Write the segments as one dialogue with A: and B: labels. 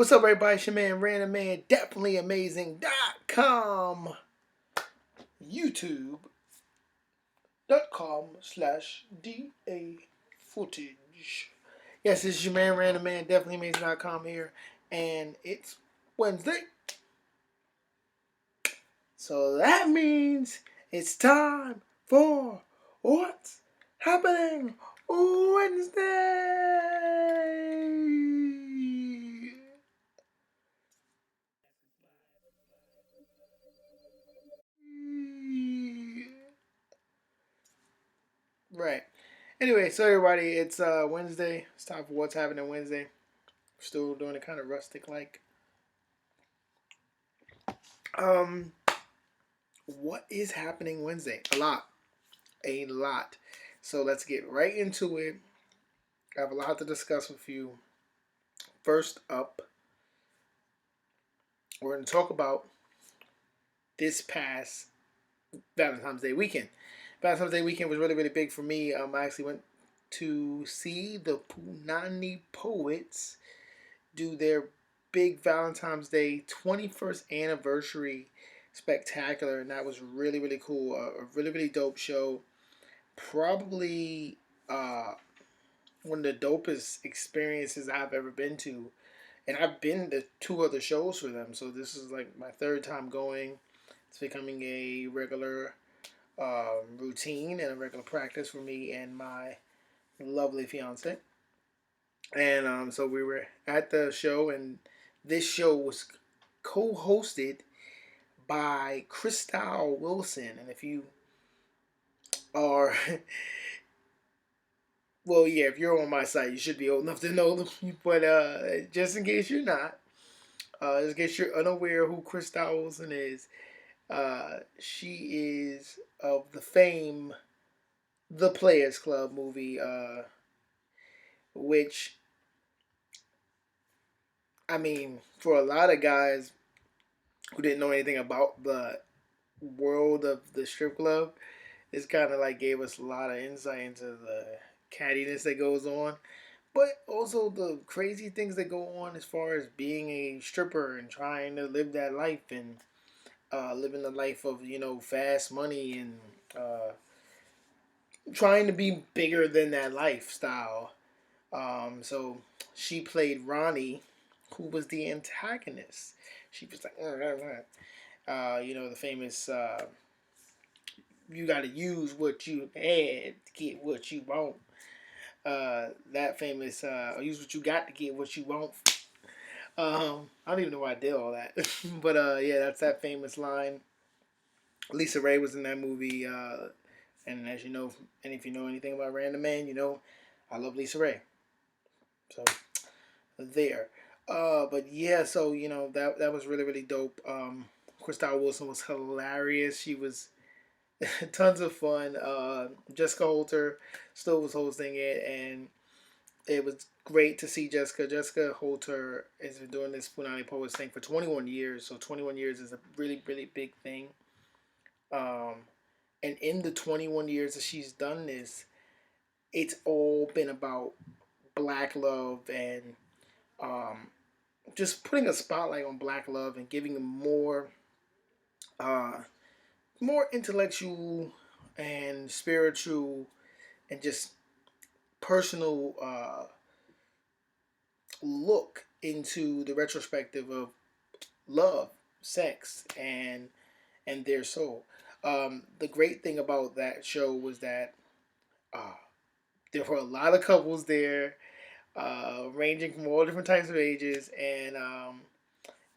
A: What's up, everybody? It's your man, Random Man, DefinitelyAmazing.com, YouTube.com/DA footage. Yes, this is your man, Random Man, DefinitelyAmazing.com here, and it's Wednesday. So that means it's time for What's Happening Wednesday. Right. Anyway, so everybody, it's Wednesday. It's time for What's Happening Wednesday. We're still doing it kind of rustic like. Um, what is happening Wednesday? A lot. A lot. So let's get right into it. I have a lot to discuss with you. First up, we're going to talk about this past Valentine's Day weekend. Valentine's Day weekend was really, really big for me. I actually went to see the Punany Poets do their big Valentine's Day 21st anniversary spectacular, and that was really, really cool. A really, really dope show. Probably one of the dopest experiences I've ever been to. And I've been to two other shows for them, so this is like my third time going. It's becoming a regular routine and a regular practice for me and my lovely fiance. And so we were at the show, and this show was co-hosted by Crystal Wilson. And if you are, well, yeah, if you're on my site, you should be old enough to know. But just in case you're not, just in case you're unaware who Crystal Wilson is, she is of the fame, The Players Club movie, which, I mean, for a lot of guys who didn't know anything about the world of the strip club, this kind of like gave us a lot of insight into the cattiness that goes on, but also the crazy things that go on as far as being a stripper and trying to live that life and living the life of fast money and trying to be bigger than that lifestyle. So she played Ronnie, who was the antagonist. She was like, the famous you got to use what you had to get what you want. That famous use what you got to get what you want. I don't even know why I did all that, but yeah, that's that famous line. Lisa Ray was in that movie, and as you know, and if you know anything about Random Man, you know I love Lisa Ray. So there. But yeah, so that was really, really dope. Crystal Wilson was hilarious. She was tons of fun. Jessica Holter still was hosting it, and it was great to see Jessica. Jessica Holter has been doing this Punany Poets thing for 21 years, so 21 years is a really, really big thing. Um, and in the 21 years that she's done this, it's all been about black love and um, just putting a spotlight on black love and giving them uh, more intellectual and spiritual and just personal look into the retrospective of love, sex, and their soul. The great thing about that show was that uh, there were a lot of couples there, ranging from all different types of ages, and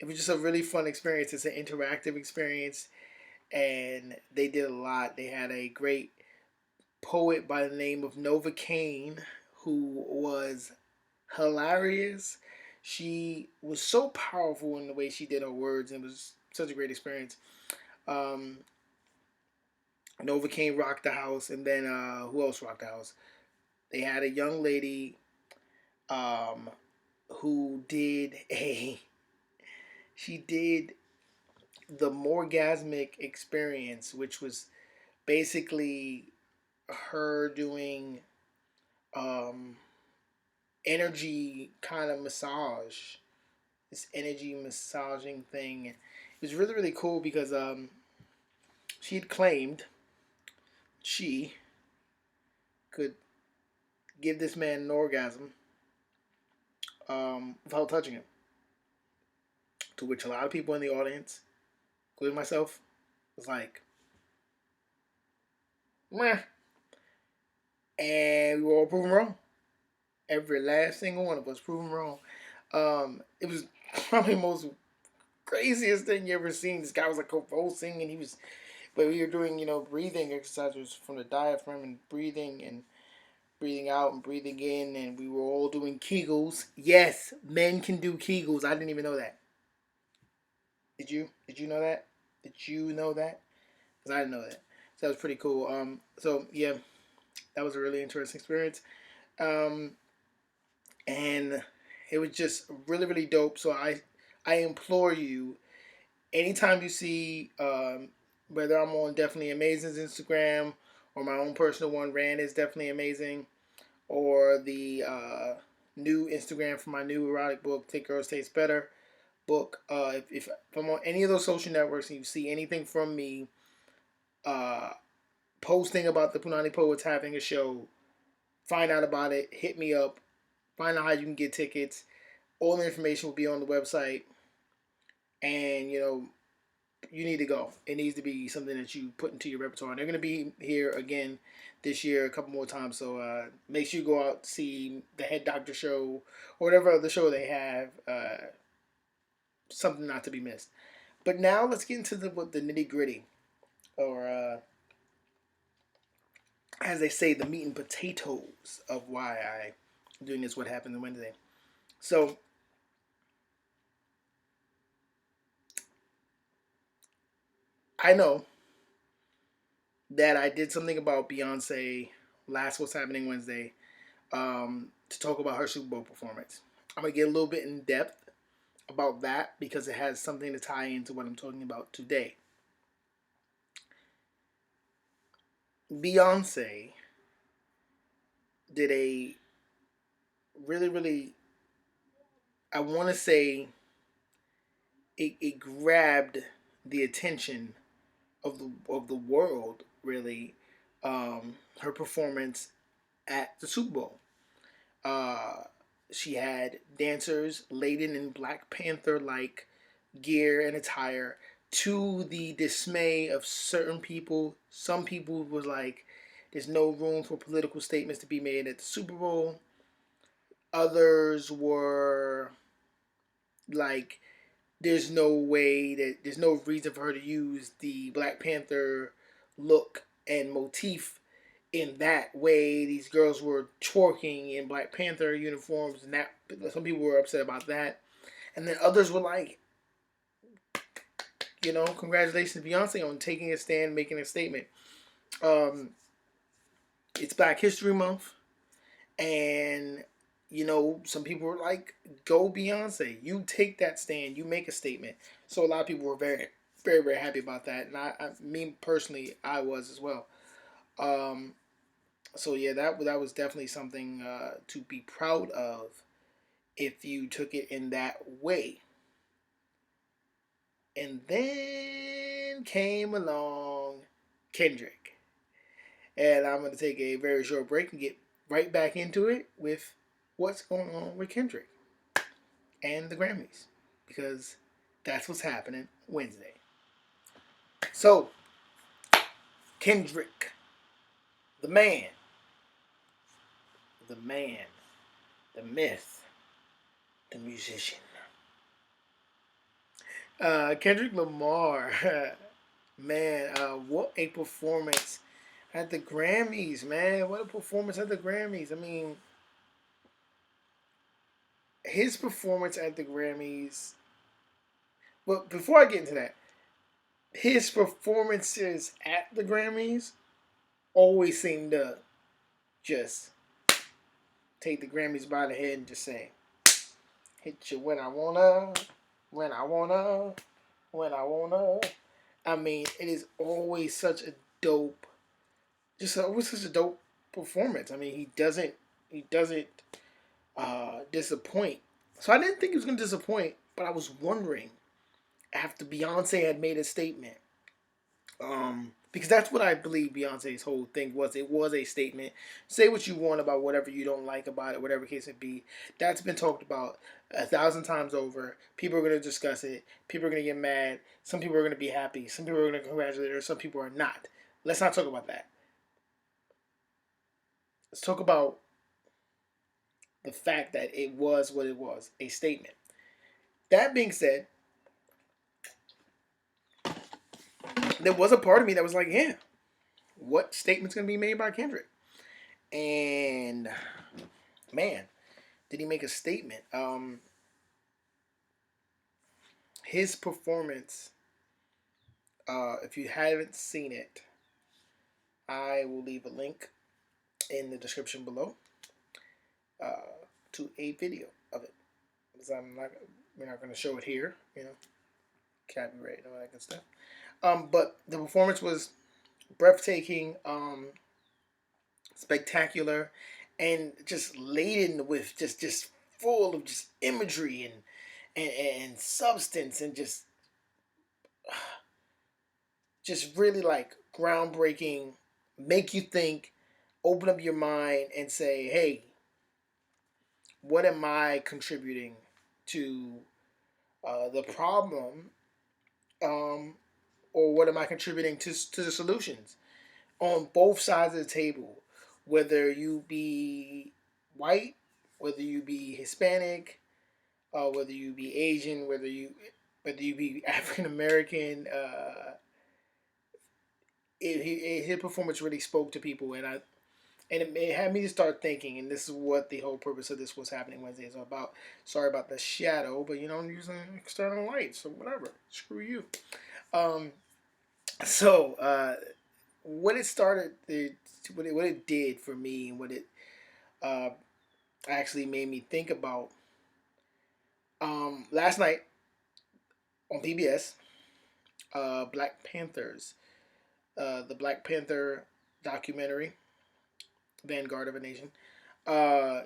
A: it was just a really fun experience. It's an interactive experience, and they did a lot. They had a great poet by the name of Nova Kane, who was hilarious. She was so powerful in the way she did her words, and it was such a great experience. Um, Nova Kane rocked the house, and then who else rocked the house? They had a young lady um, who did a she did the Morgasmic Experience, which was basically her doing um, energy kind of massage. this energy massaging thing. It was really really cool because she had claimed she could give this man an orgasm without touching him. To which a lot of people in the audience, including myself, was like, meh. And we were all proven wrong. Every last single one of us proven wrong. It was probably the most craziest thing you ever seen. This guy was like convulsing, and but we were doing, breathing exercises from the diaphragm and breathing out and breathing in, and we were all doing Kegels. Yes, men can do Kegels. I didn't even know that. Did you? Did you know that? Did you know that? Because I didn't know that. So that was pretty cool. So yeah, that was a really interesting experience. Um, and it was just really really dope. So I implore you, anytime you see whether I'm on Definitely Amazing's Instagram or my own personal one, Rand is Definitely Amazing, or the new Instagram for my new erotic book, Take Girls Taste Better book. If I'm on any of those social networks and you see anything from me uh, posting about the Punany Poets having a show, find out about it, hit me up, find out how you can get tickets. All the information will be on the website, and you need to go. It needs to be something that you put into your repertoire. And they're going to be here again this year a couple more times. So make sure you go out to see the Head Doctor show or whatever other show they have. Something not to be missed. But now let's get into the nitty gritty, or as they say, the meat and potatoes of why I'm doing this. What happened on Wednesday? So I know that I did something about Beyonce last What's Happening Wednesday to talk about her Super Bowl performance. I'm gonna get a little bit in depth about that because it has something to tie into what I'm talking about today. Beyonce did a really, really, I want to say, it grabbed the attention of the world. Really, her performance at the Super Bowl. Uh, she had dancers laden in Black Panther like gear and attire, to the dismay of certain people. Some people was like, there's no room for political statements to be made at the Super Bowl. Others were like, there's no reason for her to use the Black Panther look and motif in that way. These girls were twerking in Black Panther uniforms, and that some people were upset about that. And then others were like, congratulations to Beyonce on taking a stand, making a statement. Um, it's Black History Month, and some people were like, "Go Beyonce! You take that stand, you make a statement." So a lot of people were very, very, very happy about that, and me personally, I was as well. Um, so yeah, that was definitely something to be proud of if you took it in that way. And then came along Kendrick. And I'm going to take a very short break and get right back into it with what's going on with Kendrick and the Grammys. Because that's what's happening Wednesday. So, Kendrick, the man, the man, the myth, the musician. Kendrick Lamar, man, what a performance at the Grammys, man. What a performance at the Grammys. I mean, his performance at the Grammys. But before I get into that, his performances at the Grammys always seem to just take the Grammys by the head and just say, hit you when I wanna, when I wanna, when I wanna. I mean, it is always such a dope, just always such a dope performance. I mean, he doesn't disappoint. So I didn't think he was gonna disappoint But I was wondering after Beyonce had made a statement, because that's what I believe Beyonce's whole thing was. It was a statement. Say what you want about whatever you don't like about it, whatever case it be. That's been talked about 1,000 times over. People are going to discuss it. People are going to get mad. Some people are going to be happy. Some people are going to congratulate her. Some people are not. Let's not talk about that. Let's talk about the fact that it was what it was, a statement. That being said, there was a part of me that was like, yeah, what statement's going to be made by Kendrick? And man, did he make a statement? His performance, if you haven't seen it, I will leave a link in the description below to a video of it. Because we're not going to show it here, copyright and all that good stuff. But the performance was breathtaking, spectacular, and just laden with just full of just imagery and substance, and just really like groundbreaking, make you think, open up your mind and say, hey, what am I contributing to the problem, or what am I contributing to the solutions on both sides of the table, whether you be white, whether you be Hispanic, whether you be Asian, whether you be African American. His performance really spoke to people, and it had me to start thinking. And this is what the whole purpose of this was happening Wednesday is about. Sorry about the shadow, but I'm using external light, so whatever. Screw you. Um, so what it started, what it did for me, and what it uh, actually made me think about. Last night on PBS, Black Panthers, the Black Panther documentary, Vanguard of a Nation. Uh,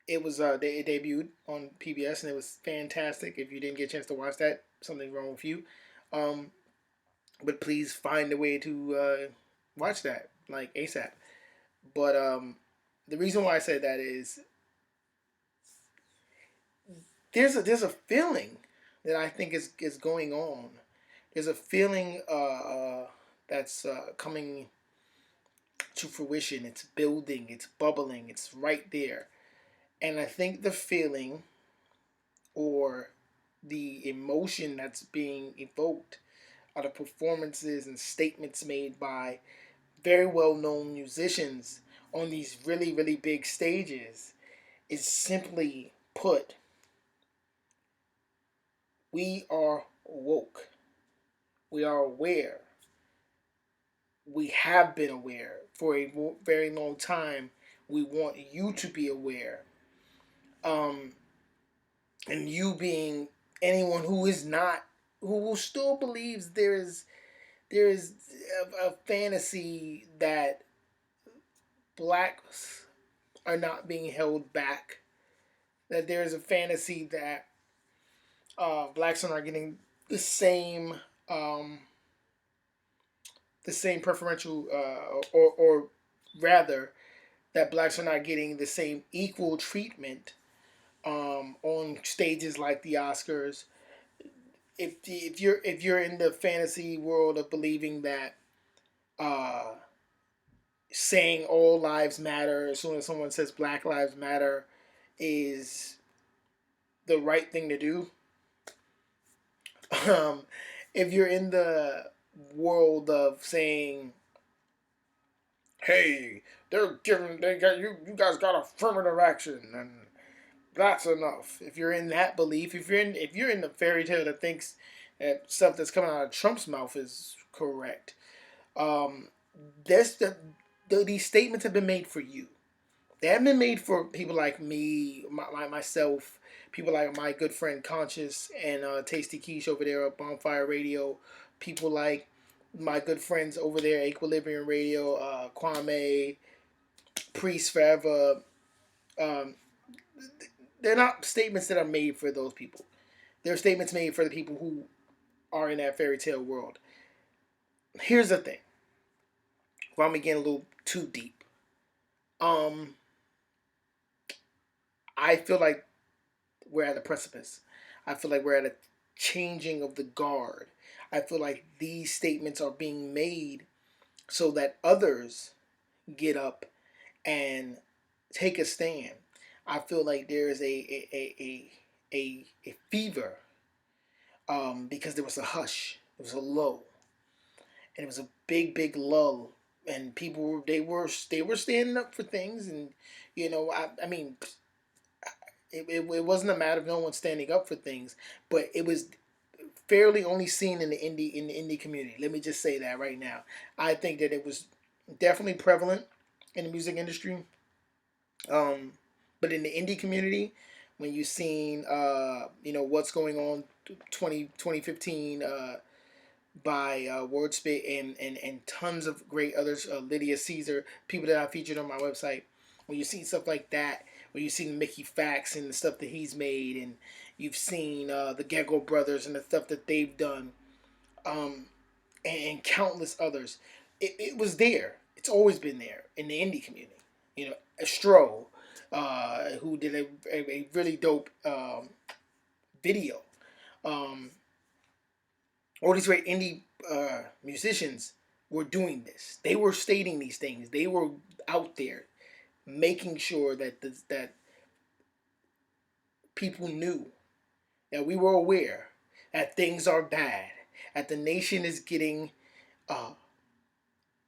A: it debuted on PBS, and it was fantastic. If you didn't get a chance to watch that, something's wrong with you. Um, but please find a way to watch that like ASAP. But the reason why I said that is there's a feeling that I think is going on. There's a feeling that's coming to fruition. It's building. It's bubbling. It's right there. And I think the feeling or the emotion that's being evoked are the performances and statements made by very well known musicians on these really, really big stages. Is simply put, we are woke. We are aware. We have been aware for a very long time. We want you to be aware. Um, and you being anyone who is not, who still believes there is a fantasy that blacks are not being held back, that there is a fantasy that blacks are not getting the same um, the same preferential, or rather that blacks are not getting the same equal treatment on stages like the Oscars. If you're in the fantasy world of believing that uh, saying all lives matter as soon as someone says Black Lives Matter is the right thing to do, um, if you're in the world of saying, "Hey, they got you guys got affirmative action and that's enough," if you're in that belief, if you're in the fairy tale that thinks that stuff that's coming out of Trump's mouth is correct, um, this these statements have been made for you. They haven't been made for people like me, myself, people like my good friend Conscious and Tasty Quiche over there at Bonfire Radio, people like my good friends over there, Equilibrium Radio, Kwame, Priest Forever. Um, they're not statements that are made for those people. They're statements made for the people who are in that fairy tale world. Here's the thing. Well, I'm getting a little too deep. Um, I feel like we're at a precipice. I feel like we're at a changing of the guard. I feel like these statements are being made so that others get up and take a stand. I feel like there is a fever, because there was a hush, there was a lull, and it was a big lull, and people they were standing up for things, and I mean, it wasn't a matter of no one standing up for things, but it was fairly only seen in the indie community. Let me just say that right now. I think that it was definitely prevalent in the music industry, um, but in the indie community, when you seen what's going on 2015 by Wordspit and tons of great others, Lydia Caesar, people that I featured on my website. When you see stuff like that, when you see Mickey Fax and the stuff that he's made, and you've seen the Gecko Brothers and the stuff that they've done, um, and countless others, it was there. It's always been there in the indie community. Astro, who did a really dope video. Um, all these great indie musicians were doing this. They were stating these things. They were out there making sure that people knew, that we were aware that things are bad, that the nation is getting uh,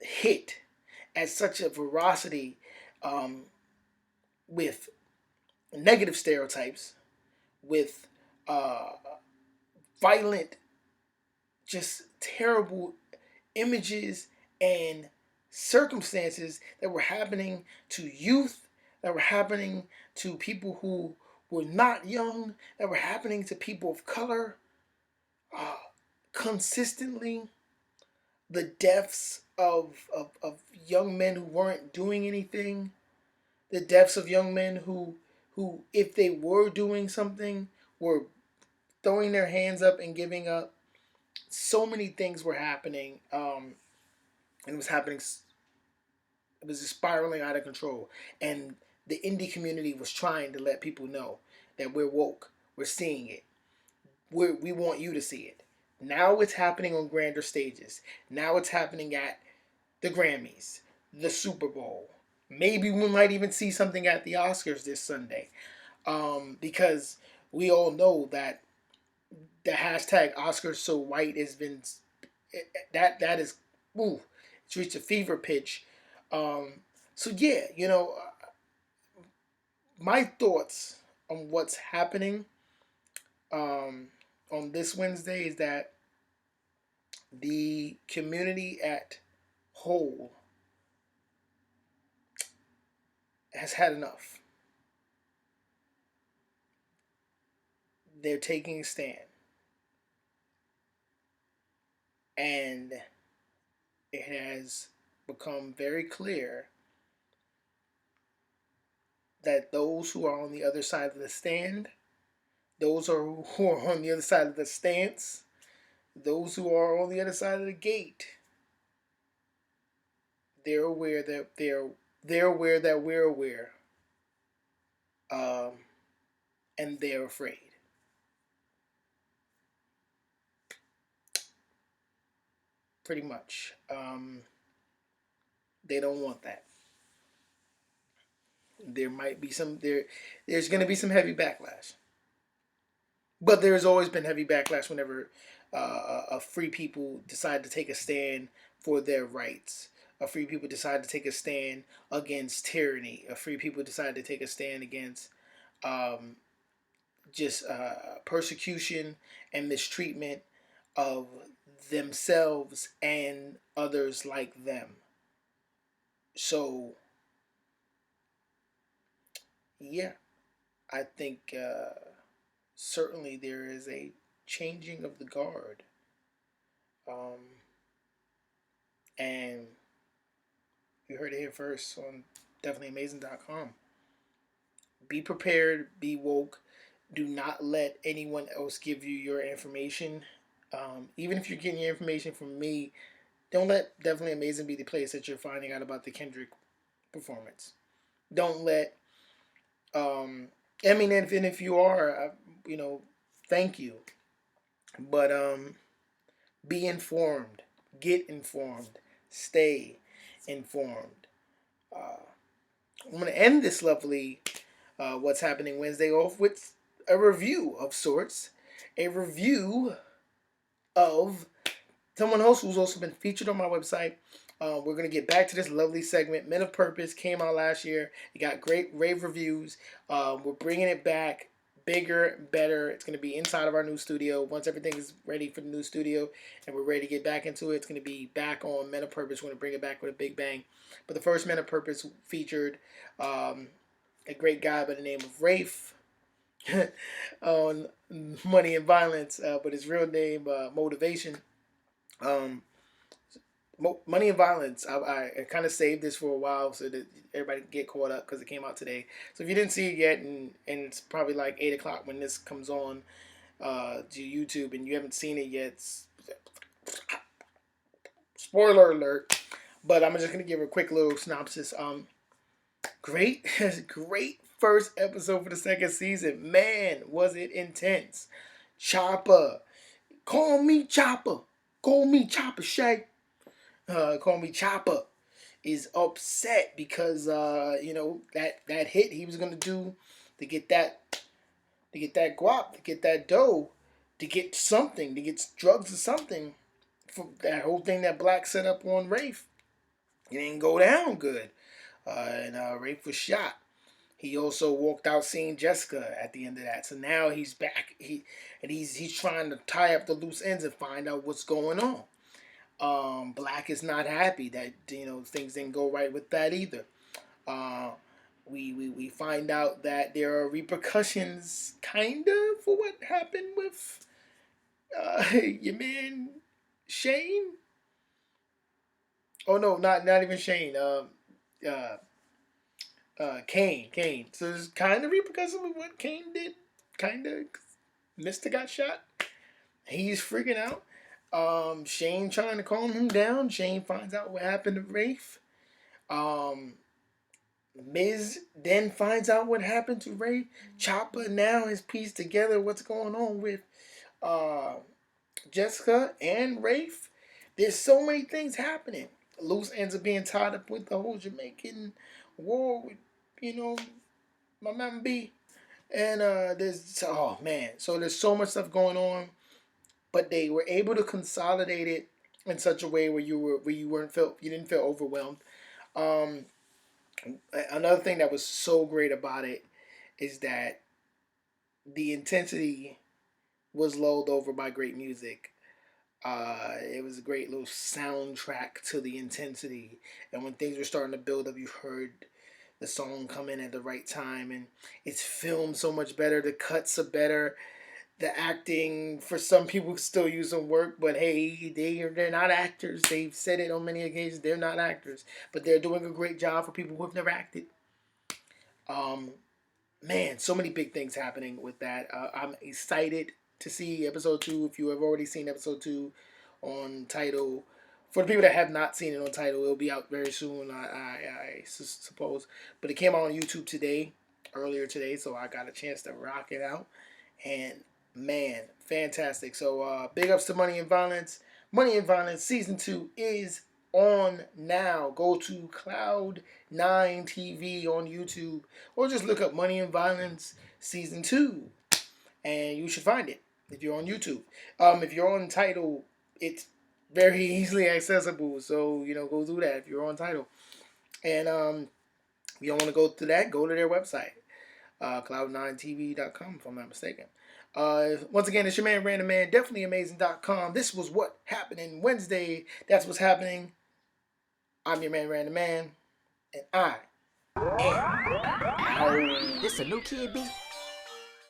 A: hit at such a ferocity, um, with negative stereotypes, with uh, violent, just terrible images and circumstances that were happening to youth, that were happening to people who were not young, that were happening to people of color, uh, consistently. The deaths of young men who weren't doing anything, the deaths of young men who, if they were doing something, were throwing their hands up and giving up. So many things were happening, and it was happening. It was spiraling out of control, and the indie community was trying to let people know that we're woke. We're seeing it. We want you to see it. Now it's happening on grander stages. Now it's happening at the Grammys, the Super Bowl. Maybe we might even see something at the Oscars this Sunday, because we all know that the hashtag Oscars so white has been, that is, ooh, it's reached a fever pitch. Um, so yeah, my thoughts on what's happening, um, on this Wednesday is that the community at whole has had enough. They're taking a stand, and it has become very clear that those who are on the other side of the stand, who are on the other side of the stance, those who are on the other side of the gate, they're aware that they're aware that we're aware, um, and they're afraid. Pretty much, they don't want that. There might be some there. There's going to be some heavy backlash, but there's always been heavy backlash whenever free people decide to take a stand for their rights. A free people decide to take a stand against tyranny. A free people decide to take a stand against, um, just persecution and mistreatment of themselves and others like them. So yeah, I think certainly there is a changing of the guard, um, and you heard it here first on DefinitelyAmazing.com. be prepared, be woke. Do not let anyone else give you your information. Even if you're getting your information from me, don't let Definitely Amazing be the place that you're finding out about the Kendrick performance. Don't let, um, I mean, and if you are, you know, thank you. But be informed, get informed, stay informed. Uh, I'm going to end this lovely What's Happening Wednesday off with a review of sorts. A review of someone else who's also been featured on my website. We're going to get back to this lovely segment. Men of Purpose came out last year. It got great rave reviews. We're bringing it back bigger, better. It's going to be inside of our new studio. Once everything is ready for the new studio and we're ready to get back into it, it's going to be back on Men of Purpose. We're going to bring it back with a big bang. But the first Men of Purpose featured a great guy by the name of Rafe on Money and Violence, but his real name, Motivation. Um, Money and Violence. I kind of saved this for a while so that everybody can get caught up because it came out today. So if you didn't see it yet, and it's probably like 8 o'clock when this comes on to YouTube, and you haven't seen it yet, spoiler alert. But I'm just gonna give a quick little synopsis. Great, great first episode for the second season. Man, was it intense. Chopper, call me Chopper, call me Chopper Shay. Call me Chopper is upset because that hit he was gonna do to get that guap, to get that dough, to get something, to get drugs or something for that whole thing that Black set up on Rafe. It didn't go down good, and Rafe was shot. He also walked out seeing Jessica at the end of that. So now he's back. He's trying to tie up the loose ends and find out what's going on. Black is not happy that things didn't go right with that either. Uh, we find out that there are repercussions, kinda, for what happened with your man Shane. Oh no, not even Shane. Uh, Kane. So there's kind of repercussions with what Kane did. Kinda, Mister got shot. He's freaking out. Shane trying to calm him down. Shane finds out what happened to Rafe. Miz then finds out what happened to Rafe. Chopper now has pieced together what's going on with uh, Jessica and Rafe. There's so many things happening. Loose ends up being tied up with the whole Jamaican war with, my man B. And oh man, so there's so much stuff going on, but they were able to consolidate it in such a way where you didn't feel overwhelmed. Um, Another thing that was so great about it is that the intensity was lulled over by great music. It was a great little soundtrack to the intensity, and when things were starting to build up, you heard the song come in at the right time, and it's filmed so much better. The cuts are better. The acting, for some people, still use some work, but hey, they're not actors. They've said it on many occasions. They're not actors, but they're doing a great job for people who have never acted. Um, Man, so many big things happening with that. I'm excited to see episode 2. If you have already seen episode 2 on Title, for the people that have not seen it on Title, it'll be out very soon. I suppose, but it came out on YouTube earlier today, so I got a chance to rock it out. And man, fantastic. So big ups to Money and Violence. Money and Violence season 2 is on now. Go to Cloud9 TV on YouTube, or just look up Money and Violence season 2, and you should find it if you're on YouTube. If you're on Title, it's very easily accessible, so go do that if you're on Title. And if you don't want to go through that, go to their website, cloud9tv.com, if I'm not mistaken. Once again, it's your man Random Man, DefinitelyAmazing.com. This was What Happening Wednesday. That's what's happening. I'm your man Random Man, and I am out.
B: This a new kid beat?